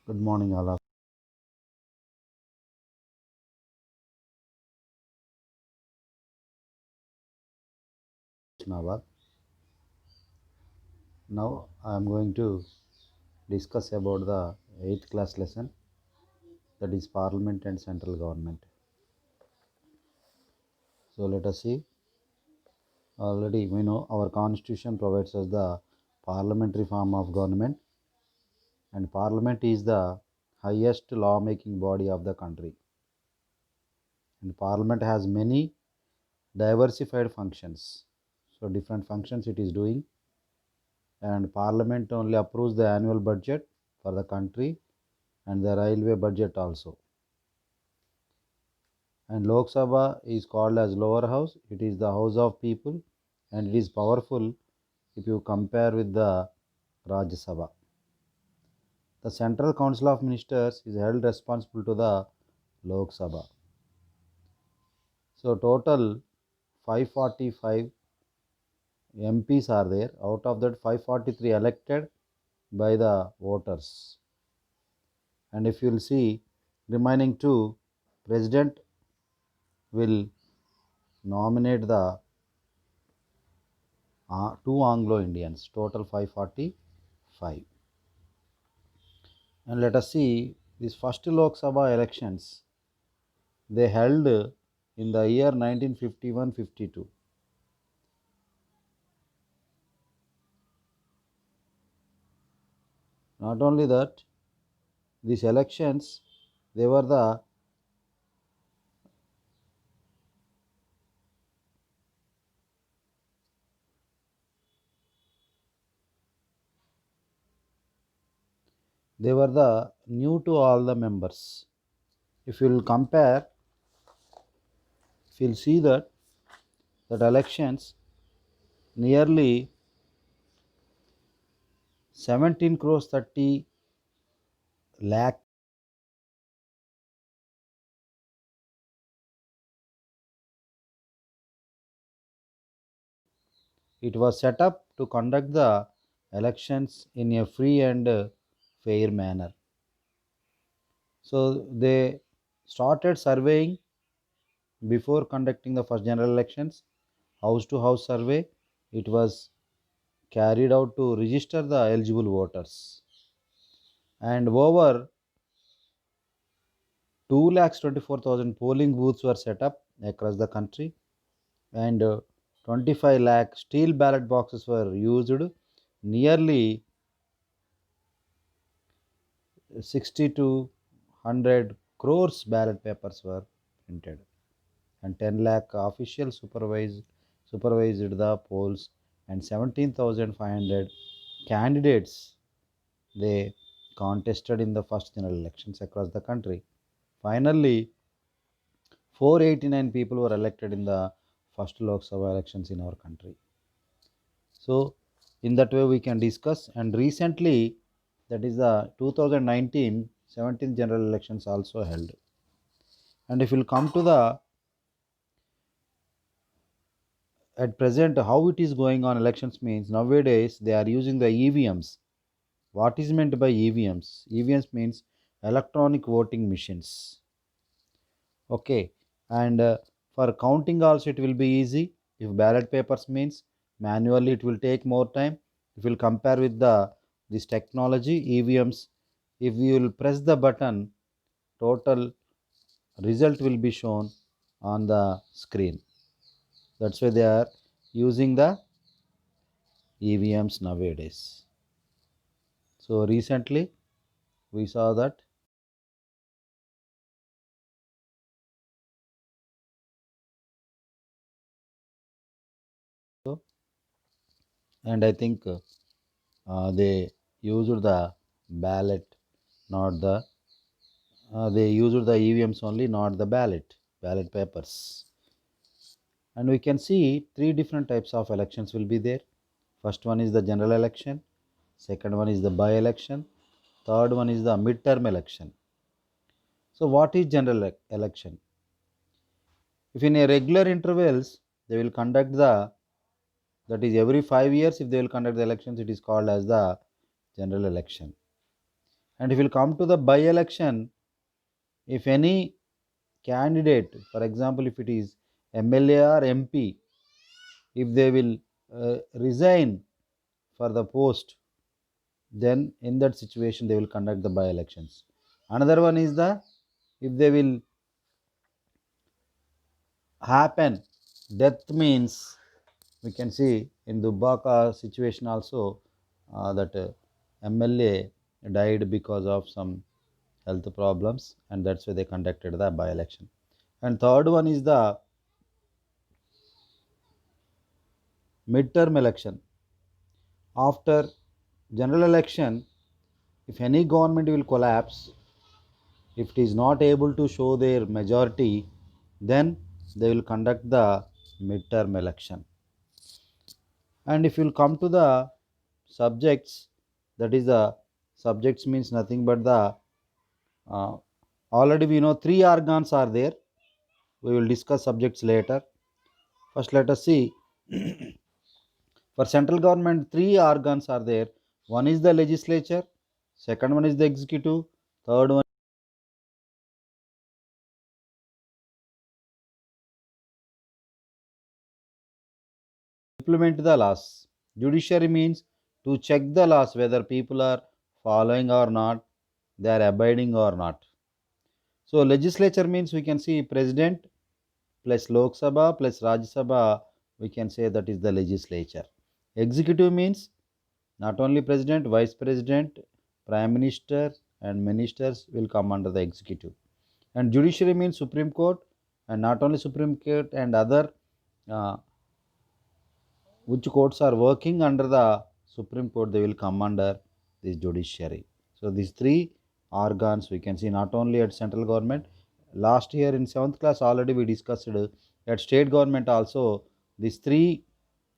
Good morning, all of Islamabad. Now I am going to discuss about the 8th class lesson, that is Parliament and Central Government. So let us see. Already we know our constitution provides us the parliamentary form of government, and Parliament is the highest lawmaking body of the country. And Parliament has many diversified functions. So different functions it is doing, and Parliament only approves the annual budget for the country and the railway budget also. And Lok Sabha is called as lower house. It is the house of people, and it is powerful if you compare with the Rajya Sabha. The Central Council of Ministers is held responsible to the Lok Sabha. So total 545 MPs are there. Out of that 543 elected by the voters. And if you will see, remaining two, President will nominate the two Anglo Indians, total 545. And let us see these first Lok Sabha elections they held in the year 1951-52. Not only that, these elections they were the new to all the members. If you will compare, if you will see that elections nearly 17 crores 30 lakh. It was set up to conduct the elections in a free and fair manner. So they started surveying before conducting the first general elections, house to house survey. It was carried out to register the eligible voters. And over 2,24,000 polling booths were set up across the country, and 25 lakh steel ballot boxes were used. Nearly 60 to 100 crores ballot papers were printed, and 10 lakh official supervised the polls, and 17,500 candidates they contested in the first general elections across the country. Finally, 489 people were elected in the first Lok Sabha elections in our country. So, in that way, we can discuss. And recently, that is the 2019 17th general elections also held. And if we'll come to the at present how it is going on elections means nowadays they are using the EVMs. What is meant by EVMs? EVMs means electronic voting machines. Okay, and for counting also it will be easy. If ballot papers means manually it will take more time. If you will compare with the this technology EVMs, if you will press the button, total result will be shown on the screen. That's why they are using the EVMs nowadays. So recently we saw that. So, and I think they used the ballot, not the they used the EVMs only, not the ballot papers. And we can see three different types of elections will be there. First one is the general election, second one is the by election, third one is the midterm election. So what is general election? If in a regular intervals they will conduct the, that is every 5 years if they will conduct the elections, it is called as the general election. And if you come to the by election, if any candidate, for example, if it is MLA or MP, if they will resign for the post, then in that situation they will conduct the by elections. Another one is the, if they will happen, death means, we can see in Dubbaka situation also, that MLA died because of some health problems, and that's why they conducted the by election. And third one is the midterm election. After general election, if any government will collapse, if it is not able to show their majority, then they will conduct the midterm election. And if you will come to the subjects, that is the subjects means nothing but the, uh, already we know three organs are there. We will discuss subjects later. First let us see. For central government, three organs are there. One is the legislature, second one is the executive, third one implement the laws. Judiciary means to check the laws whether people are following or not, they are abiding or not. So legislature means we can see president plus Lok Sabha plus Rajya Sabha, we can say that is the legislature. Executive means not only president, vice president, prime minister, and ministers will come under the executive. And judiciary means Supreme Court, and not only Supreme Court and other, uh, which courts are working under the Supreme Court, they will come under this judiciary. So these three organs we can see not only at central government. Last year in 7th class already we discussed at state government also these three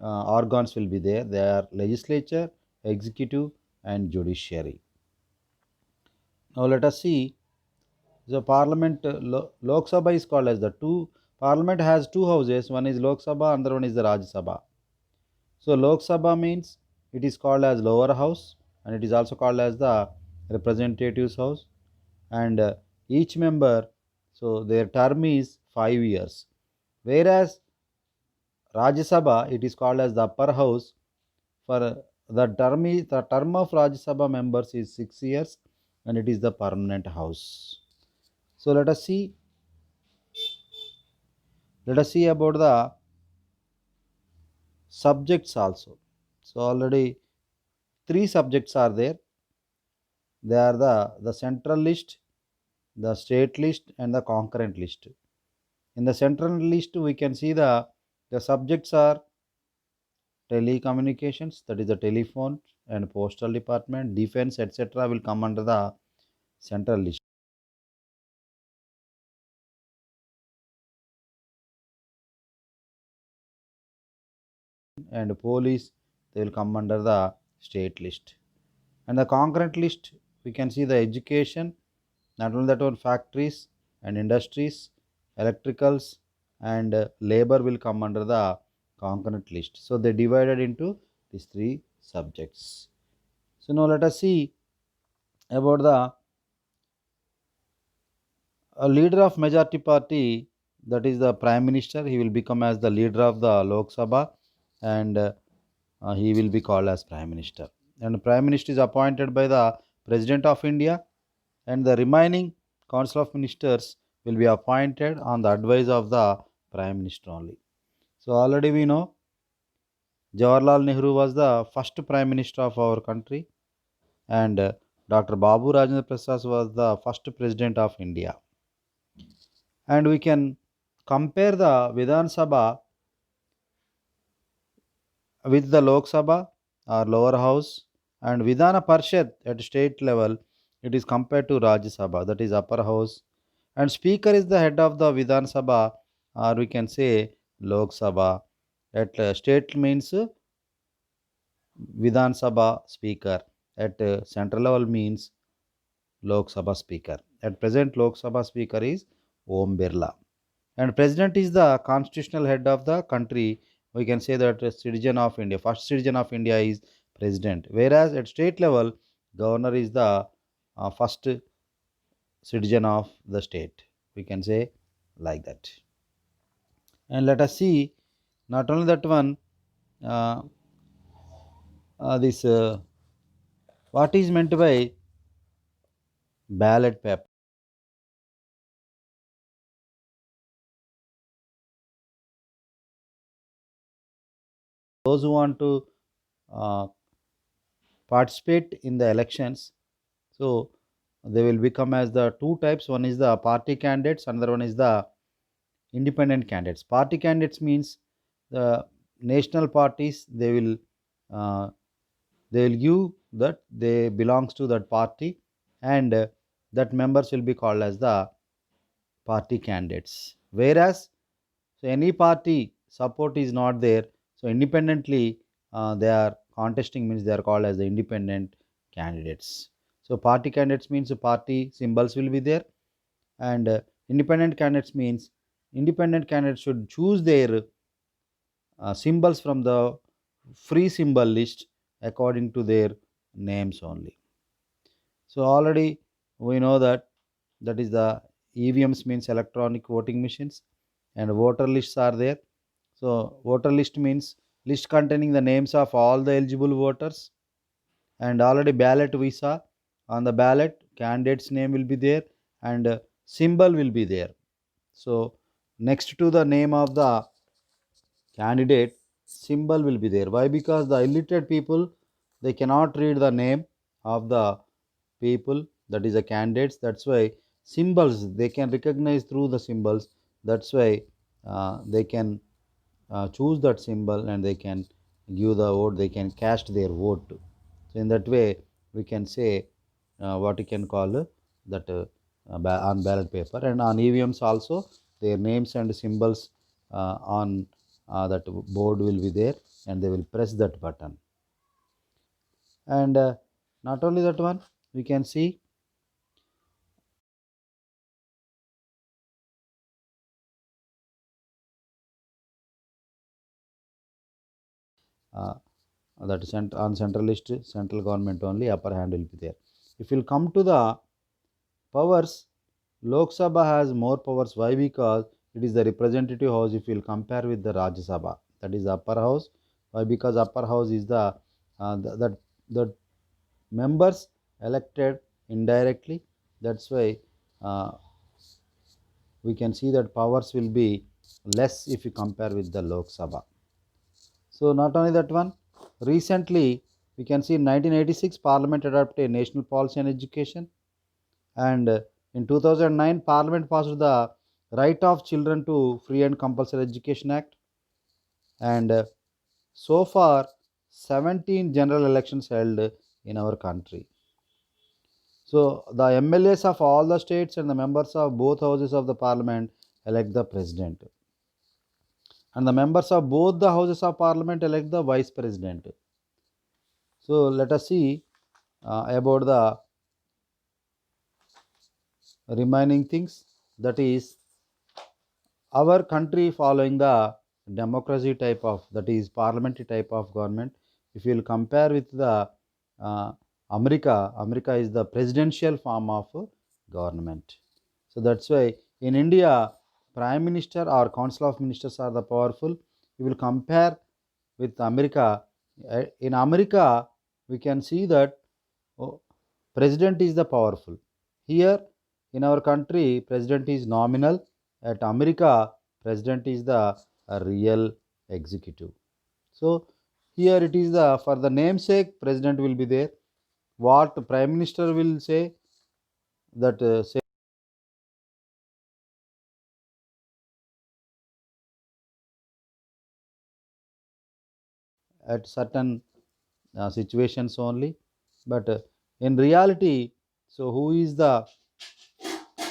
organs will be there. They are legislature, executive, and judiciary. Now let us see. The parliament, Lok Sabha is called as the two. Parliament has two houses. One is Lok Sabha, another one is the Rajya Sabha. So Lok Sabha means it is called as lower house, and it is also called as the representatives house. And each member, so their term is 5 years. Whereas Rajya Sabha, it is called as the upper house. For the term of Rajya Sabha members is 6 years, and it is the permanent house. So let us see about the subjects also. So already three subjects are there. They are the central list, the state list, and the concurrent list. In the central list, we can see the subjects are telecommunications, that is the telephone and postal department, defense, etc. will come under the central list. And police, they will come under the state list. And the concurrent list, we can see the education, not only that one, factories and industries, electricals, and labor will come under the concurrent list. So they divided into these three subjects. So now let us see about the a leader of majority party, that is the prime minister. He will become as the leader of the Lok Sabha, and he will be called as prime minister. And the prime minister is appointed by the president of India, and the remaining council of ministers will be appointed on the advice of the prime minister only. So already we know Jawaharlal Nehru was the first prime minister of our country, and Dr. Babu Rajendra Prasad was the first president of India. And we can compare the Vidhan Sabha with the Lok Sabha or lower house, and Vidhana Parishad at state level, it is compared to Rajya Sabha, that is upper house, and speaker is the head of the Vidhan Sabha, or we can say Lok Sabha. At state means Vidhan Sabha speaker. At central level means Lok Sabha speaker. At present, Lok Sabha speaker is Om Birla. And president is the constitutional head of the country. We can say that a citizen of India, first citizen of India is president. Whereas at state level, governor is the first citizen of the state, we can say like that. And let us see, not only that one, uh, this what is meant by ballot paper. Those who want to uh, participate in the elections, so they will become as the two types. One is the party candidates, another one is the independent candidates. Party candidates means the national parties, uh, they will give that they belongs to that party, and that members will be called as the party candidates. Whereas, so any party support is not there, so independently they are contesting, means they are called as the independent candidates. So party candidates means the party symbols will be there, and independent candidates means independent candidates should choose their symbols from the free symbol list according to their names only. So already we know that that is the EVMs means electronic voting machines, and voter lists are there. So voter list means list containing the names of all the eligible voters, and already ballot we saw, on the ballot candidate's name will be there, and symbol will be there. So next to the name of the candidate, symbol will be there. Why? Because the illiterate people, they cannot read the name of the people, that is the candidates. That's why symbols they can recognize through the symbols. That's why they can choose that symbol, and they can give the vote, they can cast their vote. So in that way we can say what you can call that on ballot paper, and on EVMs also their names and symbols on that board will be there, and they will press that button. And not only that one, we can see uh, that on central list, central government only upper hand will be there. If you come to the powers, Lok Sabha has more powers. Why? Because it is the representative house. If you will compare with the Rajya Sabha, that is the upper house. Why? Because upper house is the members elected indirectly. That's why uh, we can see that powers will be less if you compare with the Lok Sabha. So not only that one, recently we can see in 1986 Parliament adopted a national policy on education, and in 2009 Parliament passed the Right of Children to Free and Compulsory Education Act, and so far 17 general elections held in our country. So the MLAs of all the states and the members of both houses of the parliament elect the president, and the members of both the houses of parliament elect the vice president. So let us see about the remaining things. That is, our country following the democracy type of, that is parliamentary type of government. If you will compare with the uh, America is the presidential form of government. So that's why in India, prime minister or council of ministers are the powerful. You will compare with America. In America, we can see that oh, president is the powerful. Here in our country, president is nominal. At America, president is the real executive. So here it is the, for the namesake, president will be there. What prime minister will say, that say at certain situations only. But in reality, so who is the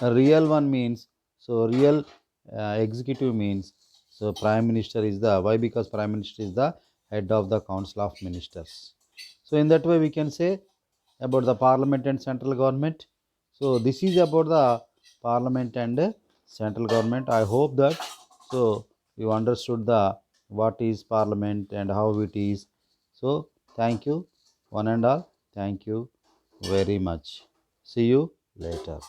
real one means, so real executive means, so prime minister is the, why? Because prime minister is the head of the council of ministers. So in that way we can say about the parliament and central government. So this is about the parliament and central government. I hope that so you understood the what is parliament and how it is. So thank you one and all, thank you very much. See you later.